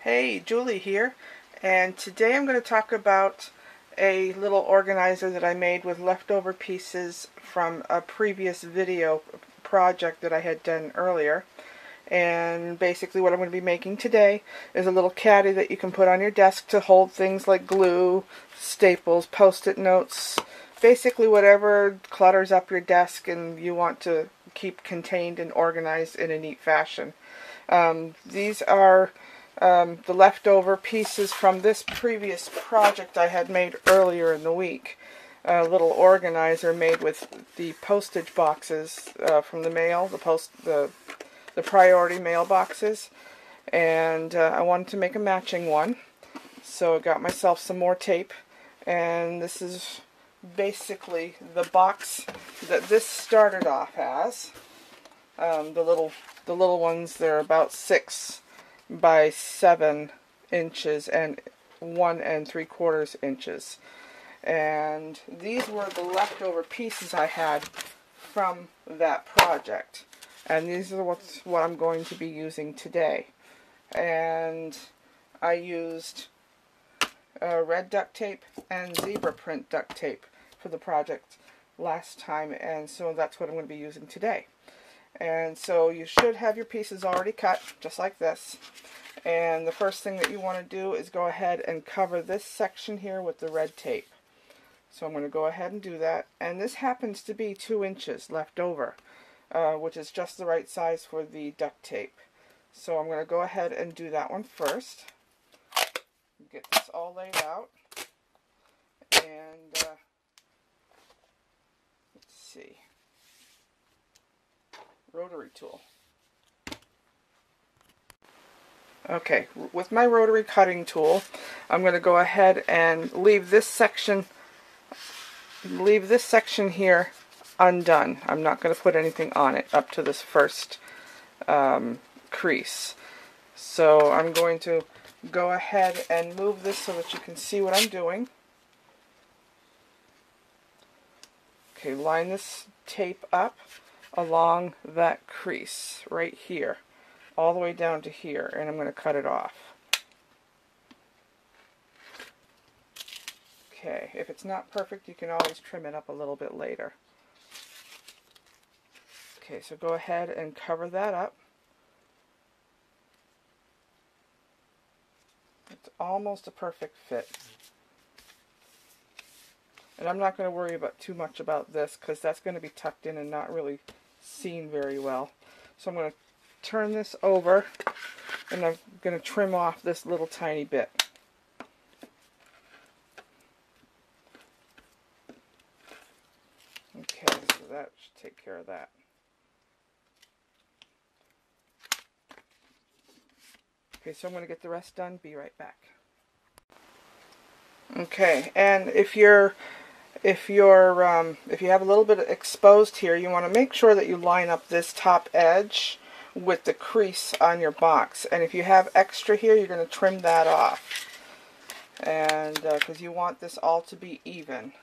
Hey, Julie here, and today I'm going to talk about a little organizer that I made with leftover pieces from a previous video project that I had done earlier. And basically what I'm going to be making today is a little caddy that you can put on your desk to hold things like glue, staples, post-it notes, basically whatever clutters up your desk and you want to keep contained and organized in a neat fashion. These are the leftover pieces from this previous project I had made earlier in the week. A little organizer made with the postage boxes from the mail, the priority mail boxes, and I wanted to make a matching one, so I got myself some more tape, and this is basically the box that this started off as. The little ones, they're about 6 by 7 inches and 1 3/4 inches. And these were the leftover pieces I had from that project. And these are what I'm going to be using today. And I used red duct tape and zebra print duct tape for the project last time, and so that's what I'm going to be using today. And so you should have your pieces already cut, just like this. And the first thing that you want to do is go ahead and cover this section here with the red tape. So I'm going to go ahead and do that. And this happens to be 2 inches left over, which is just the right size for the duct tape. So I'm going to go ahead and do that one first. Get this all laid out. And let's see. Rotary tool. Okay, with my rotary cutting tool, I'm going to go ahead and leave this section here undone. I'm not going to put anything on it up to this first crease. So I'm going to go ahead and move this so that you can see what I'm doing. Okay, line this tape up along that crease right here, all the way down to here, and I'm going to cut it off. Okay, if it's not perfect, you can always trim it up a little bit later. Okay, so go ahead and cover that up. It's almost a perfect fit. And I'm not going to worry about too much about this because that's going to be tucked in and not really seen very well. So I'm going to turn this over and I'm going to trim off this little tiny bit. Okay, so that should take care of that. Okay, so I'm going to get the rest done. Be right back. Okay, and if you have a little bit exposed here, you want to make sure that you line up this top edge with the crease on your box. And if you have extra here, you're going to trim that off. And because you want this all to be even.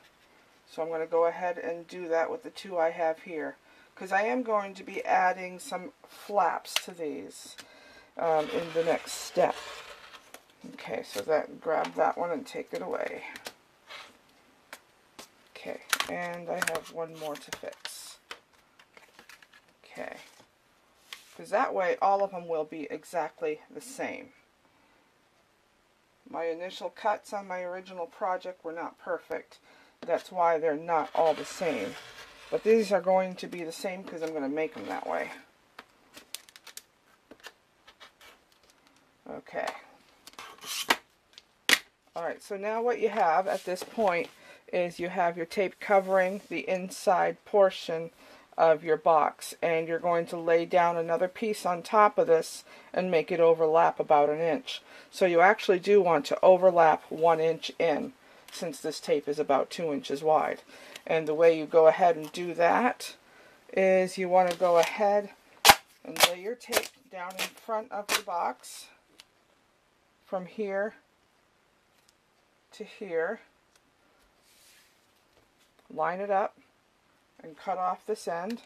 So I'm going to go ahead and do that with the 2 I have here. Because I am going to be adding some flaps to these in the next step. Okay, so grab that one and take it away. Okay, and I have one more to fix. Okay, because that way all of them will be exactly the same. My initial cuts on my original project were not perfect. That's why they're not all the same. But these are going to be the same because I'm going to make them that way. Okay. Alright, so now what you have at this point is you have your tape covering the inside portion of your box, and you're going to lay down another piece on top of this and make it overlap about 1 inch. So you actually do want to overlap 1 inch in, since this tape is about 2 inches wide. And the way you go ahead and do that is you want to go ahead and lay your tape down in front of the box from here to here, line it up, and cut off this end.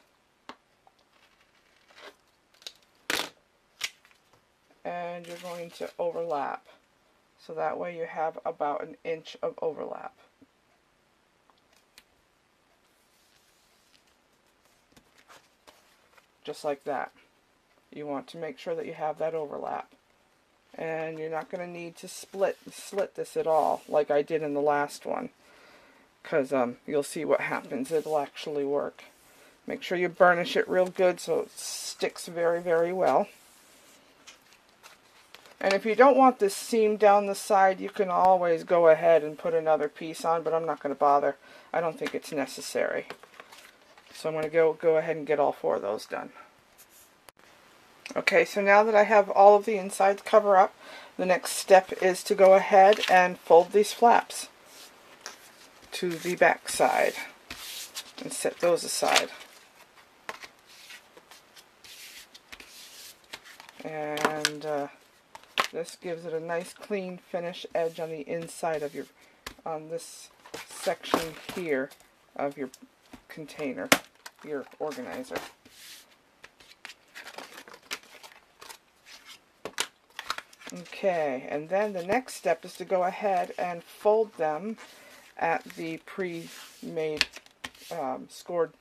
and you're going to overlap. So that way you have about an inch of overlap. Just like that. You want to make sure that you have that overlap. And you're not going to need to slit this at all like I did in the last one, because you'll see what happens. It'll actually work. Make sure you burnish it real good so it sticks very, very well. And if you don't want this seam down the side, you can always go ahead and put another piece on, but I'm not going to bother. I don't think it's necessary. So I'm going to go ahead and get all 4 of those done. Okay, so now that I have all of the insides covered up, the next step is to go ahead and fold these flaps to the back side and set those aside. And this gives it a nice clean finish edge on the inside of on this section here of your container, your organizer. Okay, and then the next step is to go ahead and fold them at the pre-made scored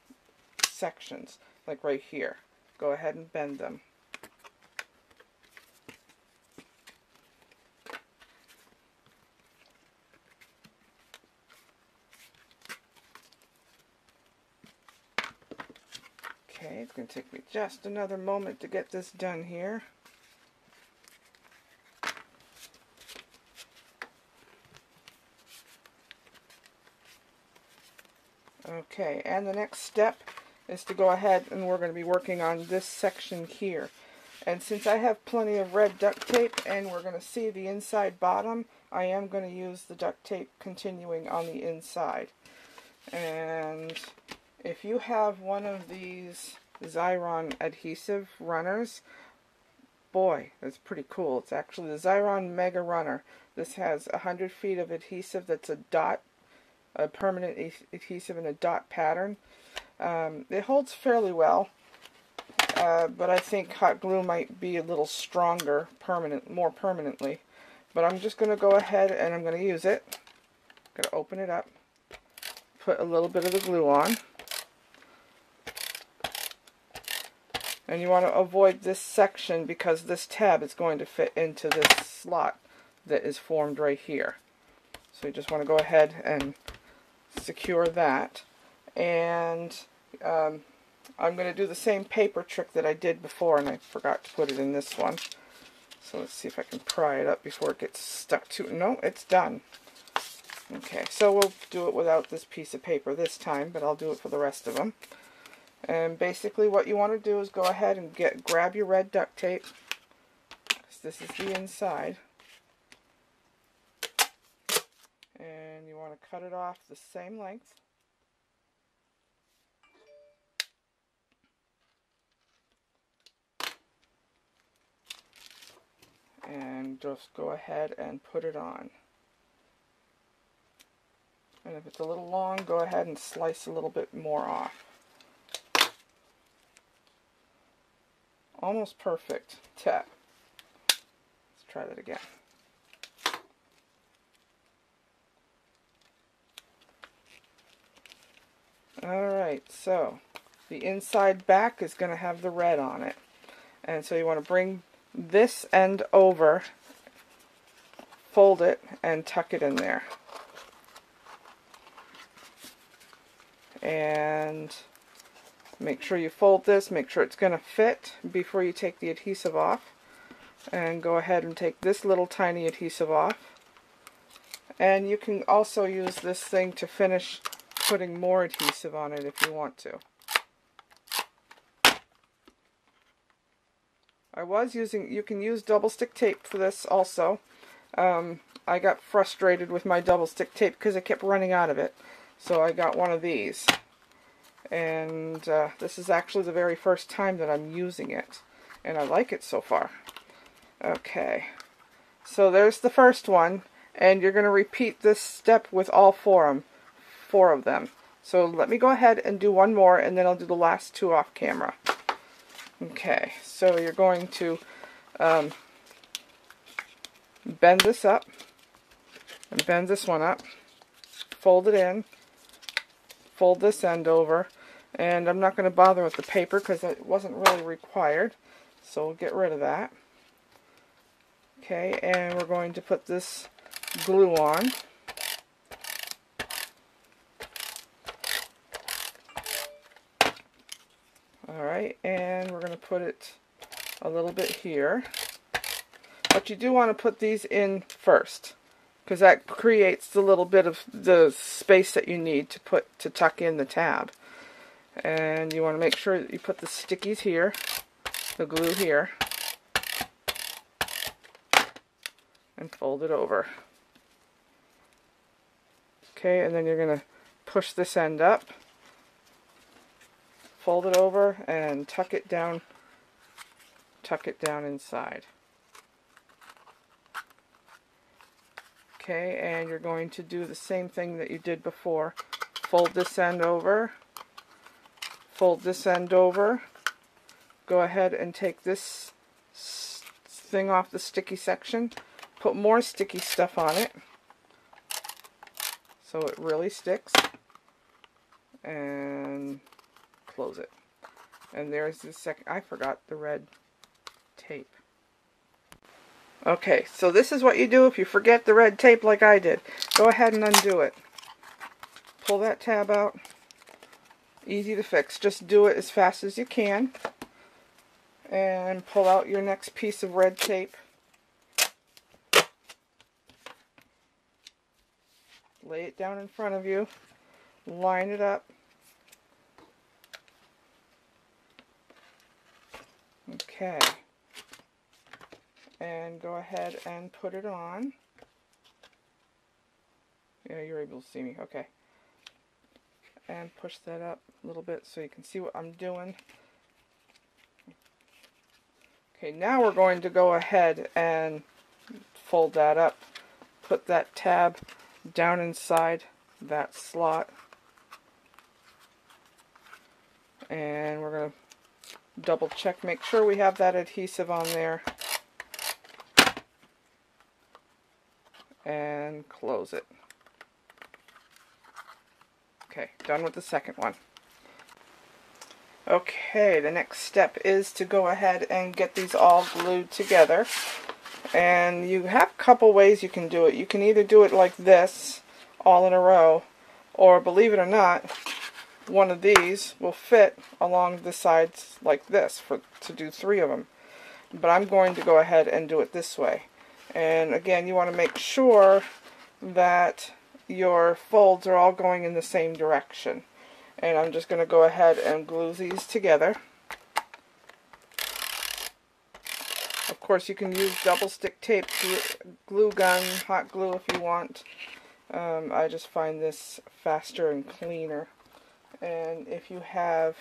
sections, like right here. Go ahead and bend them. Okay, it's going to take me just another moment to get this done here. Okay, and the next step is to go ahead and we're going to be working on this section here. And since I have plenty of red duct tape and we're going to see the inside bottom, I am going to use the duct tape continuing on the inside. And if you have one of these Xyron adhesive runners, boy, that's pretty cool. It's actually the Xyron Mega Runner. This has 100 feet of adhesive that's a permanent adhesive in a dot pattern. It holds fairly well, but I think hot glue might be a little stronger, more permanently. But I'm just going to go ahead and I'm going to use it. I'm going to open it up, put a little bit of the glue on. And you want to avoid this section because this tab is going to fit into this slot that is formed right here. So you just want to go ahead and secure that. And I'm going to do the same paper trick that I did before, and I forgot to put it in this one. So let's see if I can pry it up before it gets stuck to... No, it's done. Okay, so we'll do it without this piece of paper this time, but I'll do it for the rest of them. And basically what you want to do is go ahead and grab your red duct tape, because this is the inside, and you want to cut it off the same length. And just go ahead and put it on. And if it's a little long, go ahead and slice a little bit more off. Almost perfect. Tap. Let's try that again. Alright, so the inside back is going to have the red on it. And so you want to bring this end over, fold it, and tuck it in there. And make sure you fold this, make sure it's going to fit before you take the adhesive off. And go ahead and take this little tiny adhesive off. And you can also use this thing to finish putting more adhesive on it if you want to. You can use double stick tape for this also. I got frustrated with my double stick tape because I kept running out of it. So I got one of these. And this is actually the very first time that I'm using it. And I like it so far. Okay. So there's the first one. And you're going to repeat this step with all four of them. So let me go ahead and do one more, and then I'll do the last two off camera. Okay, so you're going to bend this up, and bend this one up, fold it in, fold this end over, and I'm not going to bother with the paper because it wasn't really required, so we'll get rid of that. Okay, and we're going to put this glue on. Alright, and we're going to put it a little bit here. But you do want to put these in first, because that creates the little bit of the space that you need to tuck in the tab. And you want to make sure that you put the stickies here, the glue here, and fold it over. Okay, and then you're going to push this end up, fold it over, and tuck it down inside. Okay, and you're going to do the same thing that you did before. Fold this end over, fold this end over, go ahead and take this thing off the sticky section, put more sticky stuff on it so it really sticks, and close it. And there's the second. I forgot the red tape. Okay, so this is what you do if you forget the red tape like I did. Go ahead and undo it. Pull that tab out. Easy to fix. Just do it as fast as you can. And pull out your next piece of red tape. Lay it down in front of you. Line it up. Okay. And go ahead and put it on. Yeah, you're able to see me. Okay. And push that up a little bit so you can see what I'm doing. Okay, now we're going to go ahead and fold that up. Put that tab down inside that slot. And we're going to double check, make sure we have that adhesive on there. And close it. Okay, done with the second one. Okay, the next step is to go ahead and get these all glued together. And you have a couple ways you can do it. You can either do it like this, all in a row, or believe it or not, one of these will fit along the sides like this to do 3 of them. But I'm going to go ahead and do it this way. And again, you want to make sure that your folds are all going in the same direction. And I'm just going to go ahead and glue these together. Of course, you can use double stick tape, glue gun, hot glue if you want. I just find this faster and cleaner. And if you have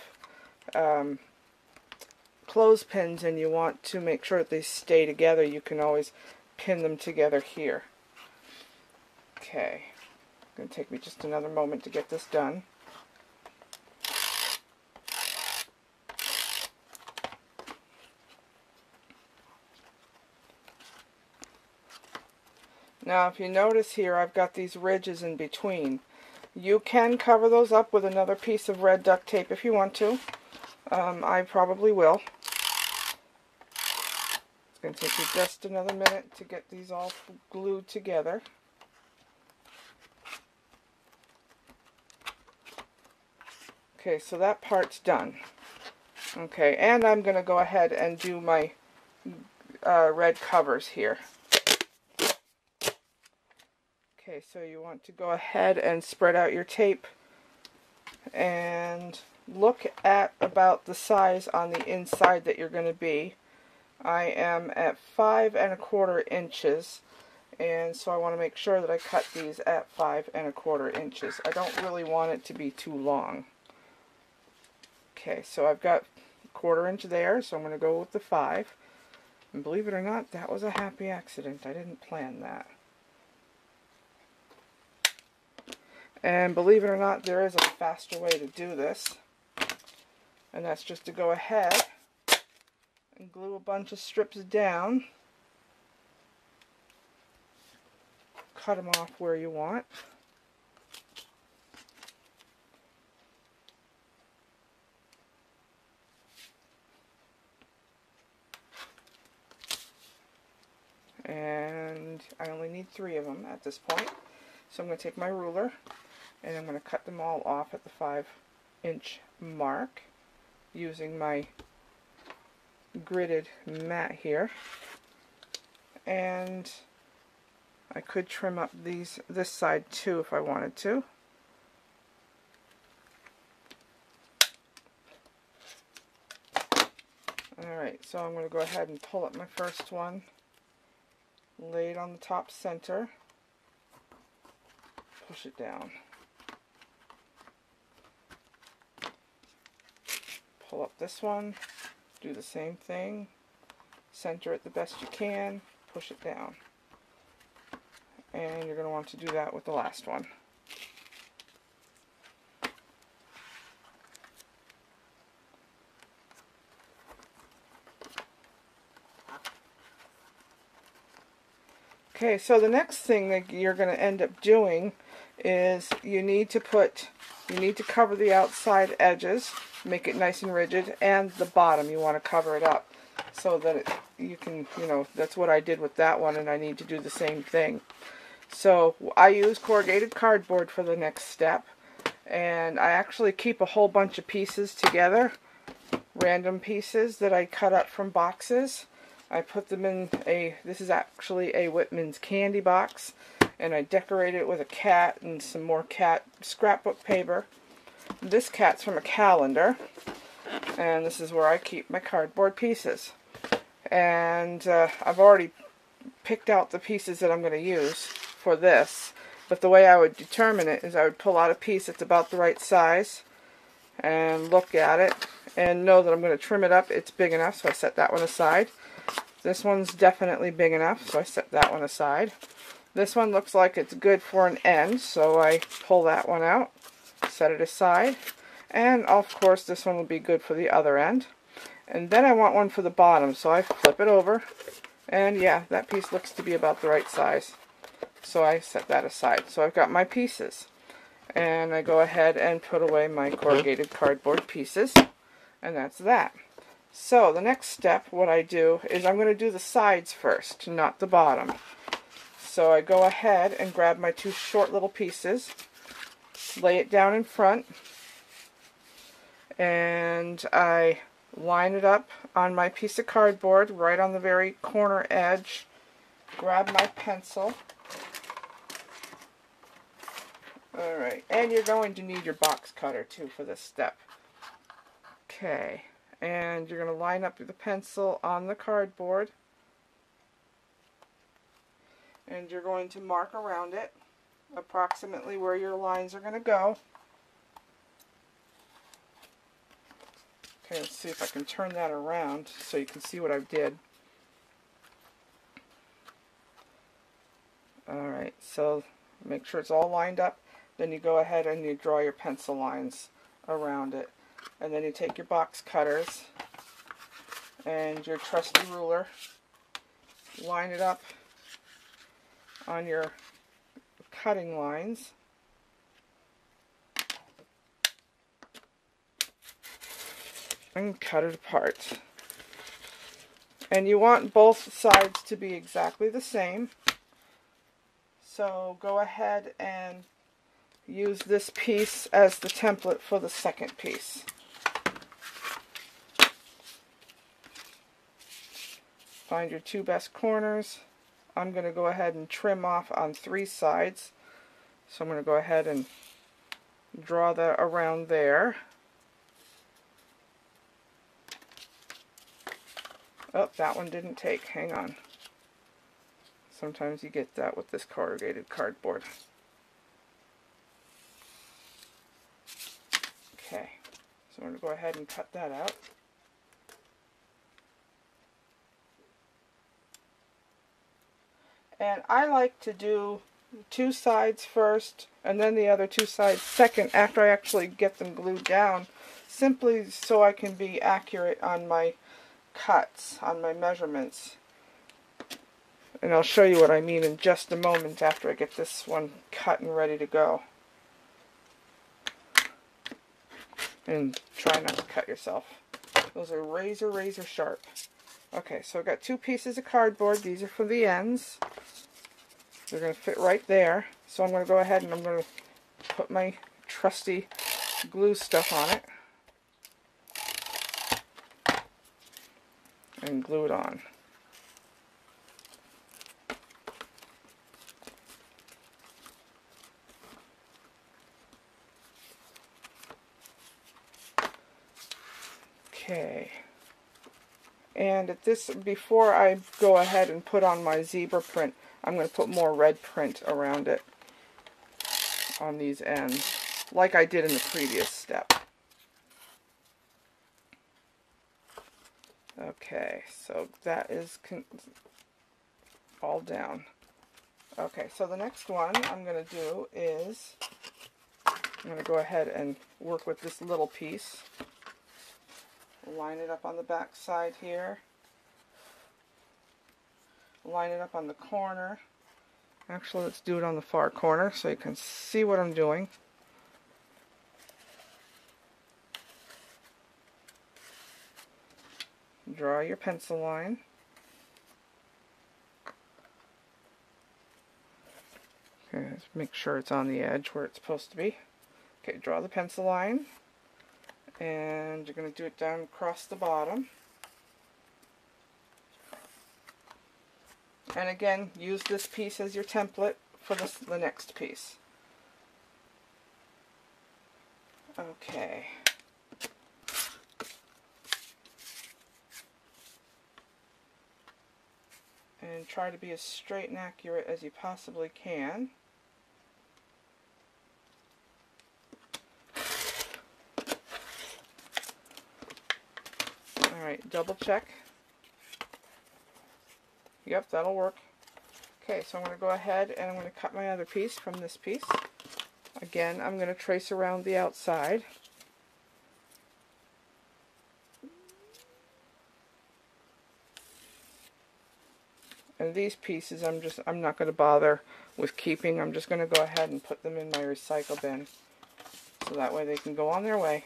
clothespins and you want to make sure that they stay together, you can always pin them together here. Okay, it's going to take me just another moment to get this done. Now if you notice here, I've got these ridges in between. You can cover those up with another piece of red duct tape if you want to. I probably will. It's going to take me just another minute to get these all glued together. Okay, so that part's done. Okay, and I'm going to go ahead and do my red covers here. Okay, so you want to go ahead and spread out your tape and look at about the size on the inside that you're going to be. I am at 5 1/4 inches, and so I want to make sure that I cut these at 5 1/4 inches. I don't really want it to be too long. Okay, so I've got 1/4 inch there, so I'm going to go with the 5. And believe it or not, that was a happy accident. I didn't plan that. And believe it or not, there is a faster way to do this. And that's just to go ahead and glue a bunch of strips down. cut them off where you want. And I only need 3 of them at this point. So I'm going to take my ruler and I'm going to cut them all off at the 5-inch mark using my gridded mat here. And I could trim up this side too if I wanted to. Alright, so I'm going to go ahead and pull up my first one, lay it on the top center, push it down. Pull up this one, do the same thing, center it the best you can, push it down. And you're going to want to do that with the last one. Okay, so the next thing that you're going to end up doing is you need to cover the outside edges, make it nice and rigid, and the bottom you want to cover it up so that you can, that's what I did with that one, and I need to do the same thing. So I use corrugated cardboard for the next step, and I actually keep a whole bunch of pieces together, random pieces that I cut up from boxes. I put them in this is actually a Whitman's candy box, and I decorate it with a cat and some more cat scrapbook paper. This cat's from a calendar, and this is where I keep my cardboard pieces. And I've already picked out the pieces that I'm going to use for this, but the way I would determine it is I would pull out a piece that's about the right size and look at it and know that I'm going to trim it up. It's big enough, so I set that one aside. This one's definitely big enough, so I set that one aside. This one looks like it's good for an end, so I pull that one out, set it aside. And of course this one will be good for the other end. And then I want one for the bottom, so I flip it over. And yeah, that piece looks to be about the right size. So I set that aside. So I've got my pieces. And I go ahead and put away my corrugated cardboard pieces. And that's that. So the next step, what I do is I'm going to do the sides first, not the bottom. So I go ahead and grab my 2 short little pieces, lay it down in front, and I line it up on my piece of cardboard right on the very corner edge, grab my pencil. Alright, and you're going to need your box cutter too for this step. Okay. And you're going to line up the pencil on the cardboard, and you're going to mark around it approximately where your lines are going to go. Okay, let's see if I can turn that around so you can see what I did. Alright, so make sure it's all lined up. Then you go ahead and you draw your pencil lines around it. And then you take your box cutters and your trusty ruler, line it up on your cutting lines, and cut it apart. And you want both sides to be exactly the same. So go ahead and use this piece as the template for the second piece. Find your 2 best corners. I'm going to go ahead and trim off on 3 sides. So I'm going to go ahead and draw that around there. Oh, that one didn't take. Hang on. Sometimes you get that with this corrugated cardboard. Okay, so I'm going to go ahead and cut that out. And I like to do 2 sides first and then the other 2 sides second after I actually get them glued down, simply so I can be accurate on my cuts, on my measurements. And I'll show you what I mean in just a moment after I get this one cut and ready to go. And try not to cut yourself. Those are razor, razor sharp. Okay, so I've got 2 pieces of cardboard. These are for the ends. They're going to fit right there. So I'm going to go ahead and I'm going to put my trusty glue stuff on it. And glue it on. Okay. And at this, before I go ahead and put on my zebra print, I'm going to put more red print around it on these ends, like I did in the previous step. Okay, so that is all down. Okay, so the next one I'm going to do is, I'm going to go ahead and work with this little piece. Line it up on the back side here. Line it up on the corner. Actually, let's do it on the far corner so you can see what I'm doing. Draw your pencil line. Okay, let's make sure it's on the edge where it's supposed to be. Okay, draw the pencil line. And you're going to do it down across the bottom. And again, use this piece as your template for the next piece. Okay. And try to be as straight and accurate as you possibly can. Alright, double check. Yep, that'll work. Okay, so I'm going to go ahead and I'm going to cut my other piece from this piece. Again, I'm going to trace around the outside. And these pieces I'm not going to bother with keeping. I'm just going to go ahead and put them in my recycle bin. So that way they can go on their way.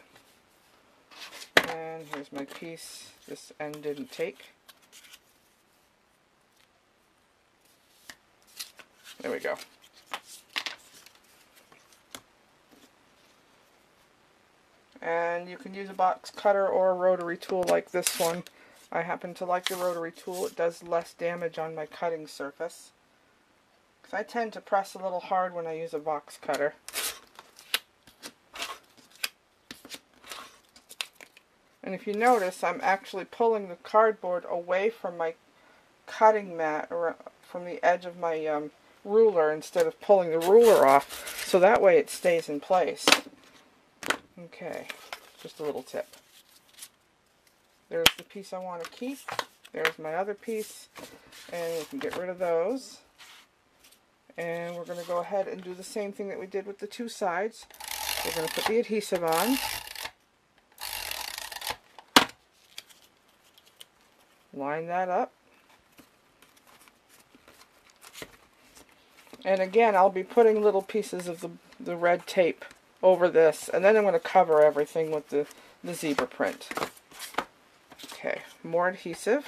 And here's my piece. This end didn't take. There we go. And you can use a box cutter or a rotary tool like this one. I happen to like the rotary tool. It does less damage on my cutting surface. Because I tend to press a little hard when I use a box cutter. And if you notice, I'm actually pulling the cardboard away from my cutting mat, or from the edge of my ruler, instead of pulling the ruler off, so that way it stays in place. Okay, just a little tip. There's the piece I want to keep. There's my other piece, and we can get rid of those. And we're going to go ahead and do the same thing that we did with the 2 sides. We're going to put the adhesive on. Line that up. And again, I'll be putting little pieces of the red tape over this, and then I'm going to cover everything with the zebra print. Okay, more adhesive.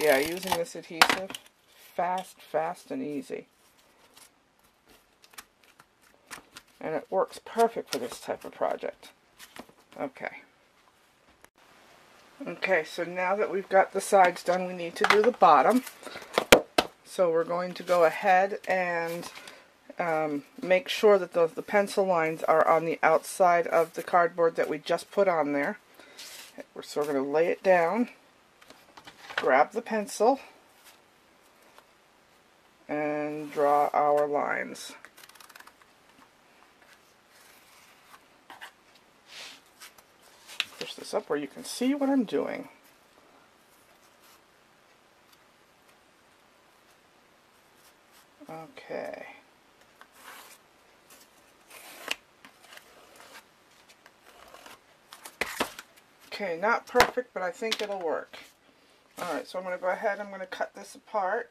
Yeah, using this adhesive, fast and easy. And it works perfect for this type of project. Okay. Okay, so now that we've got the sides done, we need to do the bottom. So we're going to go ahead and make sure that the pencil lines are on the outside of the cardboard that we just put on there. So we're going to lay it down, grab the pencil, and draw our lines. Push this up where you can see what I'm doing. Okay. Okay, not perfect, but I think it'll work. Alright, so I'm going to go ahead, I'm going to cut this apart.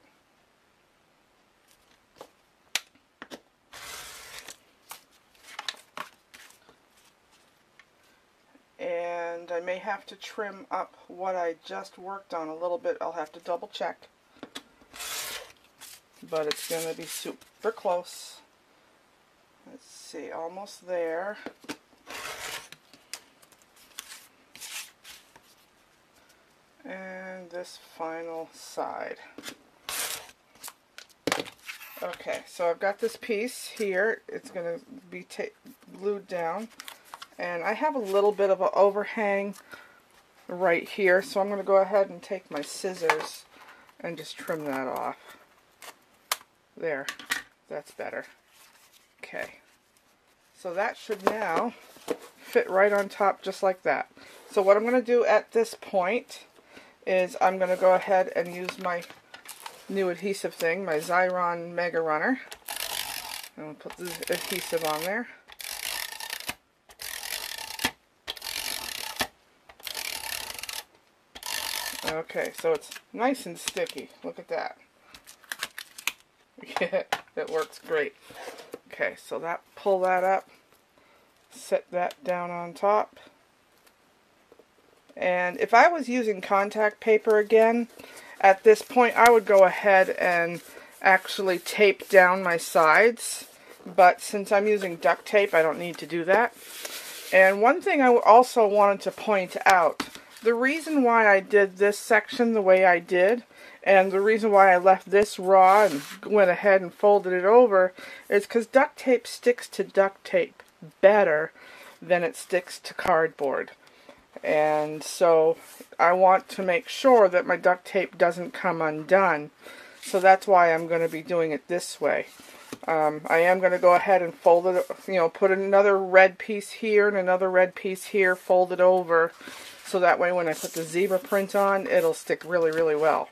And I may have to trim up what I just worked on a little bit. I'll have to double check. But it's going to be super close. Let's see, almost there. And this final side. Okay, so I've got this piece here. It's going to be glued down. And I have a little bit of an overhang right here, so I'm going to go ahead and take my scissors and just trim that off. There, that's better. Okay, so that should now fit right on top just like that. So what I'm going to do at this point is I'm going to go ahead and use my new adhesive thing, my Xyron Mega Runner. I'm going to put the adhesive on there. Okay, so it's nice and sticky. Look at that. Yeah, it works great. Okay, so pull that up, set that down on top. And if I was using contact paper again, at this point I would go ahead and actually tape down my sides. But since I'm using duct tape, I don't need to do that. And one thing I also wanted to point out, the reason why I did this section the way I did, and the reason why I left this raw and went ahead and folded it over, is because duct tape sticks to duct tape better than it sticks to cardboard. And so I want to make sure that my duct tape doesn't come undone. So that's why I'm going to be doing it this way. I am going to go ahead and fold it, put another red piece here and another red piece here, fold it over. So that way when I put the zebra print on, it'll stick really, really well.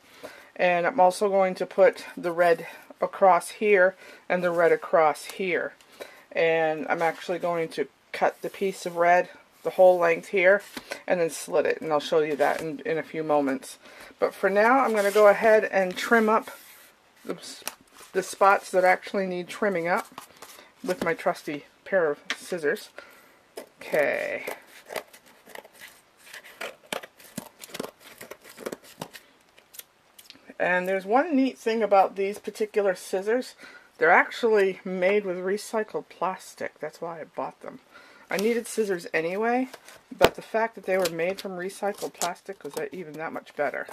And I'm also going to put the red across here and the red across here. And I'm actually going to cut the piece of red the whole length here and then slit it. And I'll show you that in a few moments. But for now, I'm going to go ahead and trim up the spots that actually need trimming up with my trusty pair of scissors. Okay. And there's one neat thing about these particular scissors. They're actually made with recycled plastic. That's why I bought them. I needed scissors anyway, but the fact that they were made from recycled plastic was even that much better.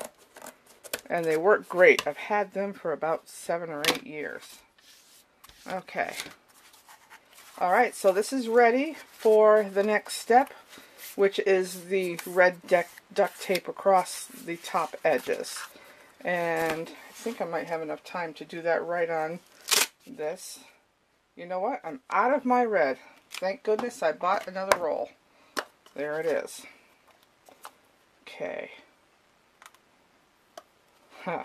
And they work great. I've had them for about 7 or 8 years. Okay. Alright, so this is ready for the next step, which is the red duct tape across the top edges. And I think I might have enough time to do that right on this. You know what? I'm out of my red. Thank goodness I bought another roll. There it is. Okay. Huh.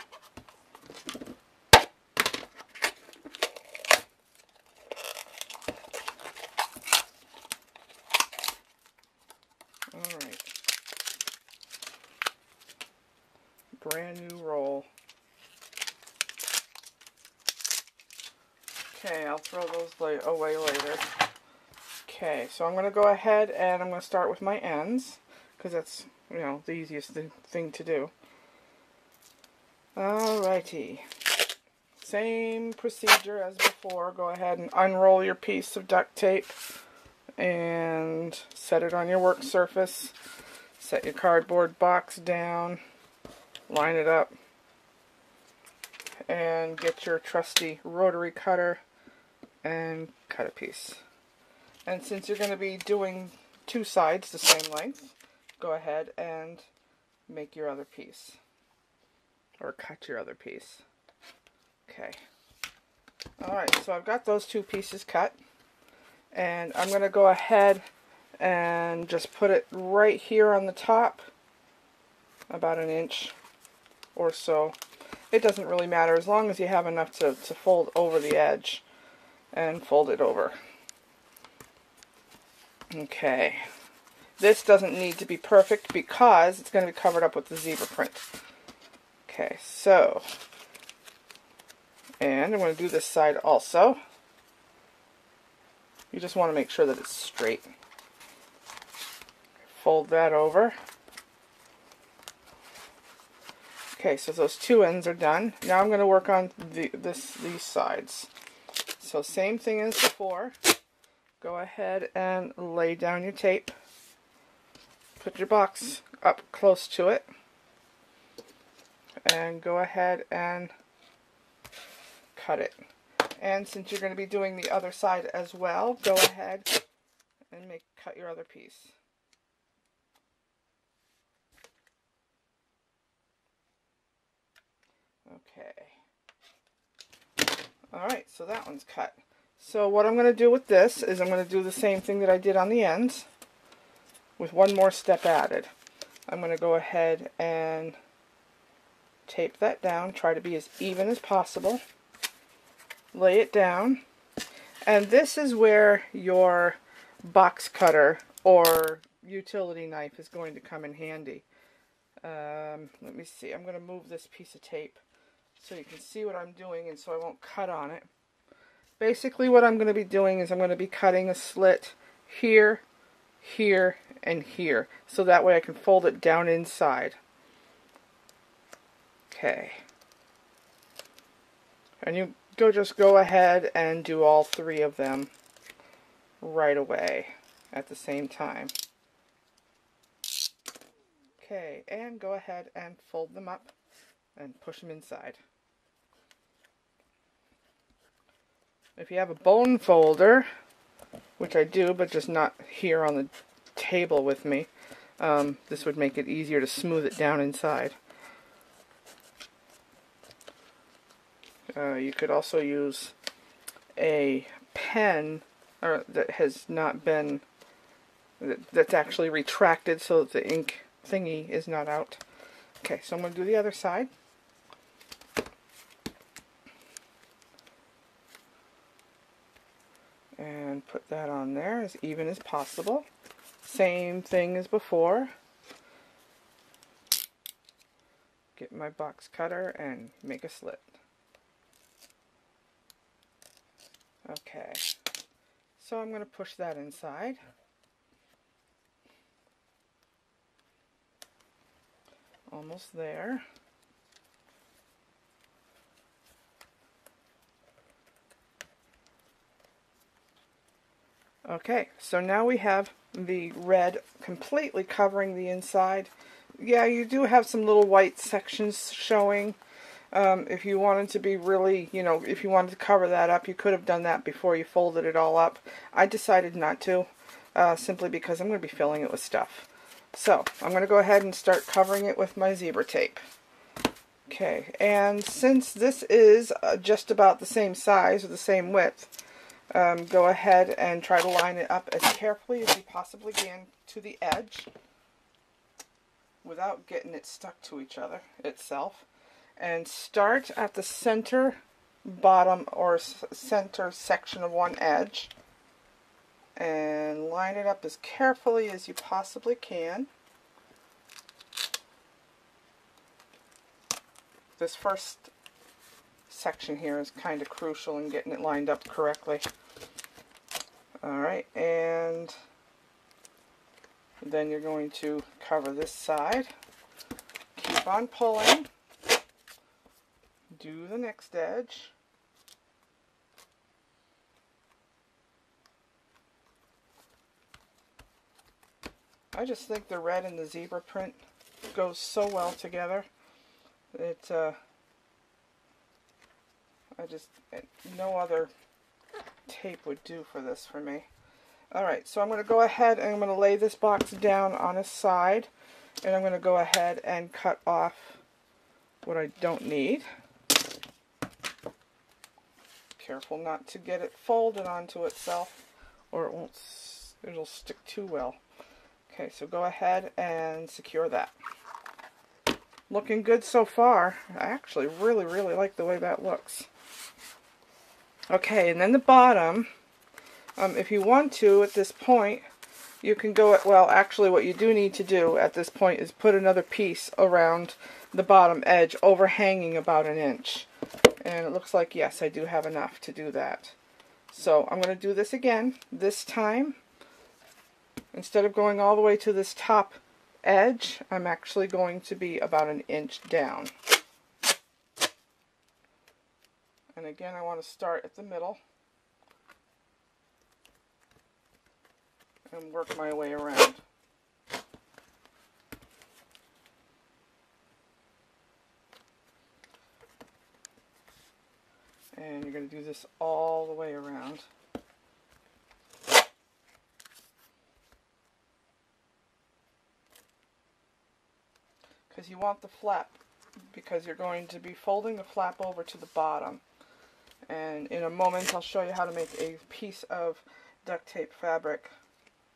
Alright. Brand new roll. Okay, I'll throw those away later. Okay, so I'm going to go ahead and I'm going to start with my ends, because that's, the easiest thing to do. Alrighty. Same procedure as before. Go ahead and unroll your piece of duct tape and set it on your work surface. Set your cardboard box down. Line it up. And get your trusty rotary cutter and cut a piece. And since you're going to be doing 2 sides the same length, go ahead and make your other piece. Or cut your other piece. Okay. Alright, so I've got those 2 pieces cut. And I'm going to go ahead and just put it right here on the top. About 1 inch or so. It doesn't really matter as long as you have enough to fold over the edge. And fold it over. Okay. This doesn't need to be perfect because it's going to be covered up with the zebra print. Okay, so, and I'm going to do this side also. You just want to make sure that it's straight. Fold that over. Okay, so those two ends are done. Now I'm going to work on these sides. So same thing as before. Go ahead and lay down your tape. Put your box up close to it. And go ahead and cut it. And since you're going to be doing the other side as well, go ahead and cut your other piece. Okay. Alright, so that one's cut. So what I'm going to do with this is I'm going to do the same thing that I did on the ends with one more step added. I'm going to go ahead and tape that down, try to be as even as possible. Lay it down. And this is where your box cutter or utility knife is going to come in handy. Let me see. I'm going to move this piece of tape so you can see what I'm doing and so I won't cut on it. Basically what I'm going to be doing is I'm going to be cutting a slit here, here, and here. So that way I can fold it down inside. Okay. And you just go ahead and do all three of them right away at the same time. Okay, and go ahead and fold them up and push them inside. If you have a bone folder, which I do, but just not here on the table with me, this would make it easier to smooth it down inside. You could also use a pen that has not been, that's actually retracted so that the ink thingy is not out. Okay, so I'm going to do the other side. And put that on there as even as possible. Same thing as before. Get my box cutter and make a slit. Okay, so I'm going to push that inside. Almost there. Okay, so now we have the red completely covering the inside. Yeah, you do have some little white sections showing. If you wanted to be really, if you wanted to cover that up, you could have done that before you folded it all up. I decided not to, simply because I'm going to be filling it with stuff. So, I'm going to go ahead and start covering it with my zebra tape. Okay, and since this is just about the same size or the same width, go ahead and try to line it up as carefully as you possibly can to the edge without getting it stuck to each other itself. And start at the center bottom or center section of one edge and line it up as carefully as you possibly can. This first section here is kind of crucial in getting it lined up correctly. Alright, and then you're going to cover this side. Keep on pulling. Do the next edge. I just think the red and the zebra print goes so well together. No other tape would do for this for me. Alright, so I'm going to go ahead and I'm going to lay this box down on its side, and I'm going to go ahead and cut off what I don't need. Careful not to get it folded onto itself, or it'll stick too well. Okay, so go ahead and secure that. Looking good so far. I actually really like the way that looks. Okay, and then the bottom, if you want to at this point, you can go, well, actually what you do need to do at this point is put another piece around the bottom edge, overhanging about 1 inch. And it looks like, yes, I do have enough to do that. So I'm going to do this again. This time, instead of going all the way to this top edge, I'm actually going to be about 1 inch down. And again, I want to start at the middle and work my way around. And you're going to do this all the way around. Because you want the flap, because you're going to be folding the flap over to the bottom. And in a moment I'll show you how to make a piece of duct tape fabric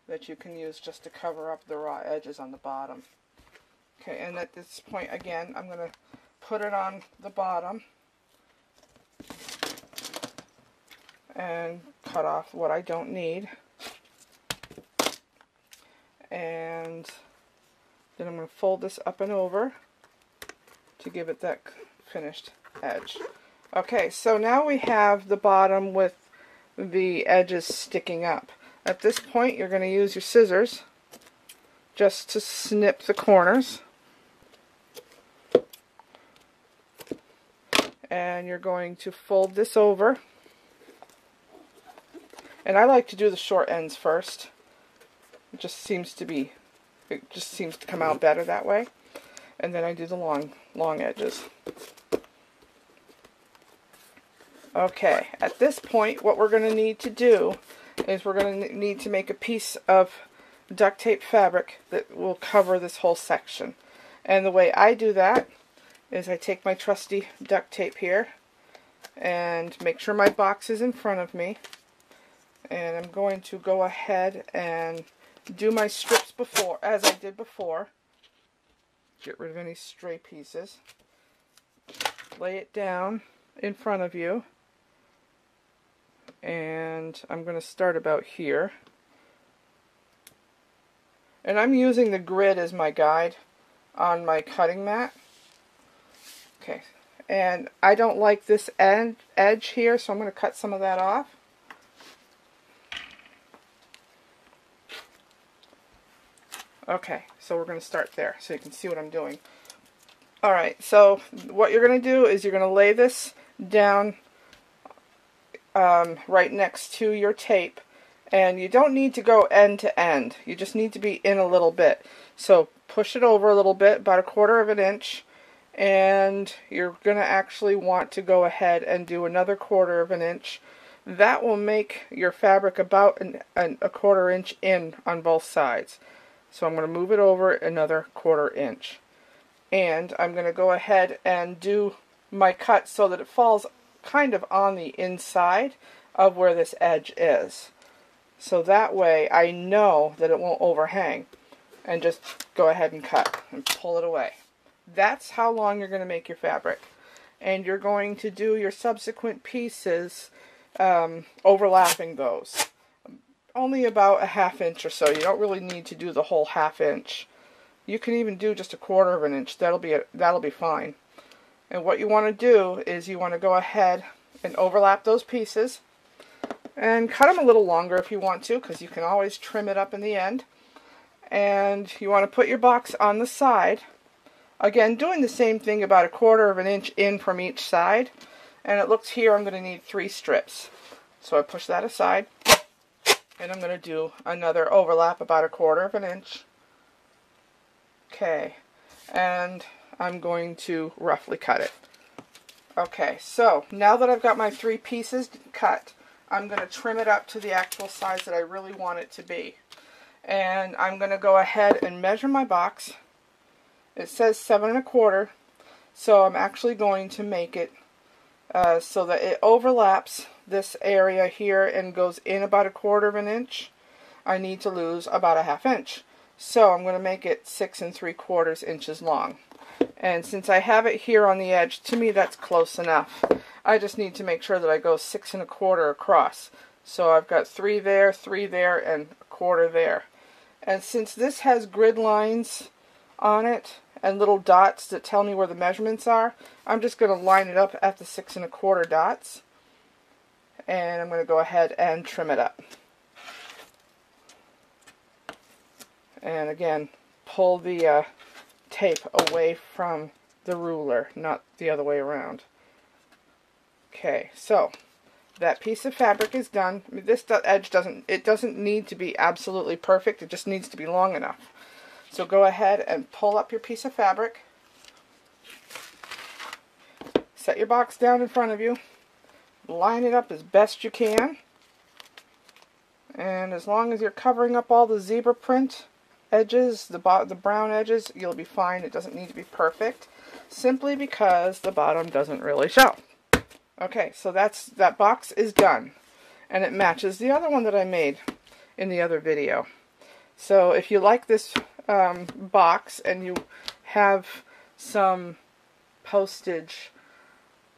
that you can use just to cover up the raw edges on the bottom. Okay, and at this point again I'm going to put it on the bottom and cut off what I don't need. And then I'm going to fold this up and over to give it that finished edge. Okay, so now we have the bottom with the edges sticking up. At this point you're going to use your scissors just to snip the corners. And you're going to fold this over. And I like to do the short ends first. It just seems to come out better that way. And then I do the long edges. Okay, at this point what we're going to need to do is we're going to need to make a piece of duct tape fabric that will cover this whole section. And the way I do that is I take my trusty duct tape here and make sure my box is in front of me. And I'm going to go ahead and do my strips before, as I did before. Get rid of any stray pieces. Lay it down in front of you. And I'm going to start about here. And I'm using the grid as my guide on my cutting mat. Okay, and I don't like this edge here, so I'm going to cut some of that off. Okay, so we're going to start there so you can see what I'm doing. Alright, so what you're going to do is you're going to lay this down right next to your tape, and you don't need to go end to end. You just need to be in a little bit. So push it over a little bit, about 1/4 inch, and you're going to actually want to go ahead and do another 1/4 inch. That will make your fabric about a 1/4 inch in on both sides. So I'm going to move it over another 1/4 inch. And I'm going to go ahead and do my cut so that it falls kind of on the inside of where this edge is. So that way I know that it won't overhang. And just go ahead and cut and pull it away. That's how long you're going to make your fabric. And you're going to do your subsequent pieces overlapping those. Only about a 1/2 inch or so. You don't really need to do the whole 1/2 inch. You can even do just 1/4 inch. That'll be fine. And what you want to do is you want to go ahead and overlap those pieces and cut them a little longer if you want to, because you can always trim it up in the end. And you want to put your box on the side. Again, doing the same thing, about 1/4 inch in from each side. And it looks here I'm going to need 3 strips. So I push that aside. And I'm going to do another overlap about 1/4 inch. Okay. And I'm going to roughly cut it. Okay, so now that I've got my 3 pieces cut, I'm going to trim it up to the actual size that I really want it to be. And I'm going to go ahead and measure my box. It says 7 1/4, so I'm actually going to make it so that it overlaps this area here and goes in about 1/4 inch. I need to lose about a 1/2 inch. So I'm going to make it 6 3/4 inches long. And since I have it here on the edge, to me that's close enough. I just need to make sure that I go 6 1/4 across. So I've got 3 there, and 1/4 there. And since this has grid lines on it and little dots that tell me where the measurements are, I'm just going to line it up at the 6 1/4 dots. And I'm going to go ahead and trim it up. And again, pull the tape away from the ruler, not the other way around. Okay, so that piece of fabric is done. This edge doesn't need to be absolutely perfect. It just needs to be long enough. So go ahead and pull up your piece of fabric. Set your box down in front of you. Line it up as best you can. And as long as you're covering up all the zebra print edges, the brown edges, you'll be fine. It doesn't need to be perfect, simply because the bottom doesn't really show. Okay, so that box is done, and it matches the other one that I made in the other video. So if you like this box and you have some postage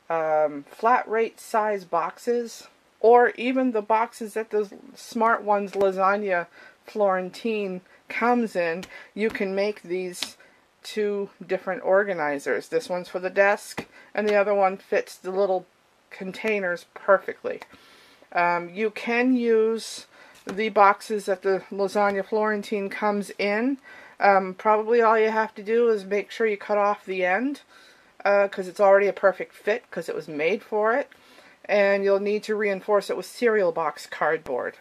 flat rate size boxes, or even the boxes that the Smart Ones Lasagna Florentine comes in, you can make these two different organizers. This one's for the desk, and the other one fits the little containers perfectly. You can use the boxes that the Lasagna Florentine comes in. Probably all you have to do is make sure you cut off the end, because it's already a perfect fit because it was made for it, and you'll need to reinforce it with cereal box cardboard.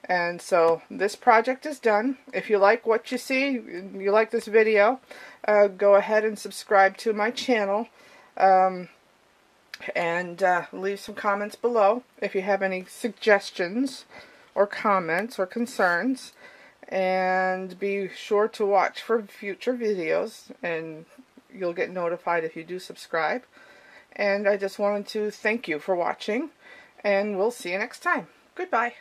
And so this project is done. If you like what you see, you like this video, go ahead and subscribe to my channel, and leave some comments below if you have any suggestions or comments or concerns, and be sure to watch for future videos, and you'll get notified if you do subscribe. And I just wanted to thank you for watching, and we'll see you next time. Goodbye.